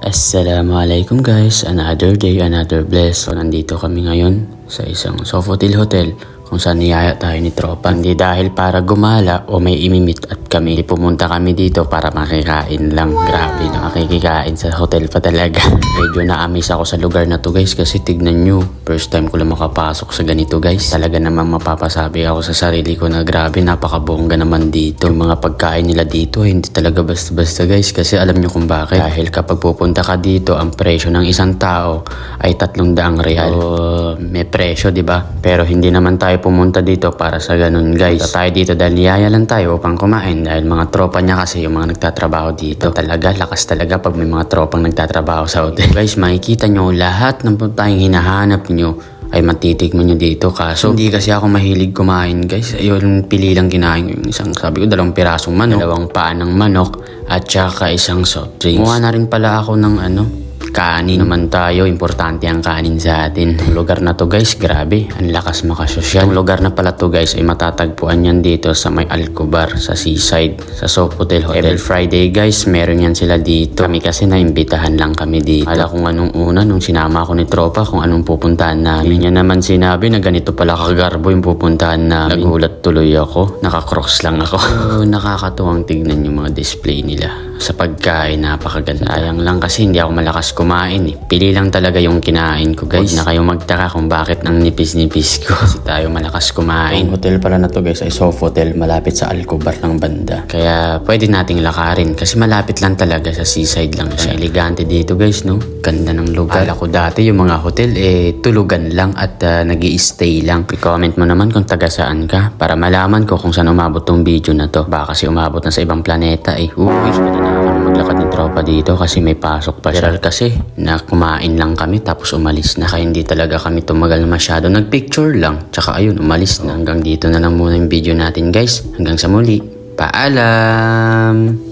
Assalamualaikum guys, another day, another bless. So nandito kami ngayon sa isang Sofitel Hotel kung saan niyaya tayo ni Tropa. Hindi dahil para gumala o may imimit at kami. Pumunta kami dito para makikain lang. Grabe, nakikikain sa hotel pa talaga. Medyo na-amaze ako sa lugar na to guys kasi tignan nyo. First time ko lang makapasok sa ganito guys. Talaga namang mapapasabi ako sa sarili ko na grabe, napakabongga naman dito. Yung mga pagkain nila dito hindi talaga basta-basta guys kasi alam nyo kung bakit. Dahil kapag pupunta ka dito, ang presyo ng isang tao ay 300 real. So, may presyo, di ba? Pero hindi naman tayo pumunta dito para sa ganun guys. Punta tayo dito dahil niyaya lang tayo upang kumain dahil mga tropa niya kasi yung mga nagtatrabaho dito. Talaga, lakas talaga pag may mga tropang nagtatrabaho sa hotel. Guys, makikita nyo lahat ng tayong hinahanap nyo ay matitikman nyo dito. Kaso hindi kasi ako mahilig kumain guys. Ayun, pili lang kinain yung isang, sabi ko 2 pirasong manok, 2 paa ng manok at saka isang soft drinks. Kumuha na rin pala ako ng kanin naman tayo, importante ang kanin sa atin. Ang lugar na to guys, grabe, ang lakas makasosyal. Ang lugar na pala to guys ay matatagpuan yan dito sa may Alcobar, sa seaside, sa Sofitel Hotel. Every Friday guys, meron yan sila dito. Kami kasi naimbitahan lang kami dito. Ala kung anong una, nung sinama ako ni Tropa kung anong pupuntahan namin. Hindi niya naman sinabi na ganito pala kagarbo yung pupuntahan namin. Nagulat tuloy ako, nakakross lang ako. Nakakatuwang tignan yung mga display nila. Sa pagkain, napakaganda. Sayang lang kasi hindi ako malakas kumain eh. Pili lang talaga yung kinain ko guys. Huwag na kayo magtaka kung bakit ang nipis-nipis ko. Kasi tayo malakas kumain. Ang hotel pala na to guys ay Sofitel, malapit sa Alcobar ng banda. Kaya pwede nating lakarin kasi malapit lang talaga, sa seaside lang siya. Elegante dito guys, no? Ganda ng lugar. Akala ko dati yung mga hotel tulugan lang at nag-i-stay lang. I-comment mo naman kung taga saan ka para malaman ko kung saan umabot tong video na to. Baka kasi umabot na sa ibang planeta eh. Uy, maglakad ng Tropa dito kasi may pasok pa siya. Kasi na kumain lang kami tapos umalis na. Kaya hindi talaga kami tumagal masyado. Nagpicture lang. Tsaka ayun, umalis na. Hanggang dito na lang muna yung video natin guys. Hanggang sa muli. Paalam!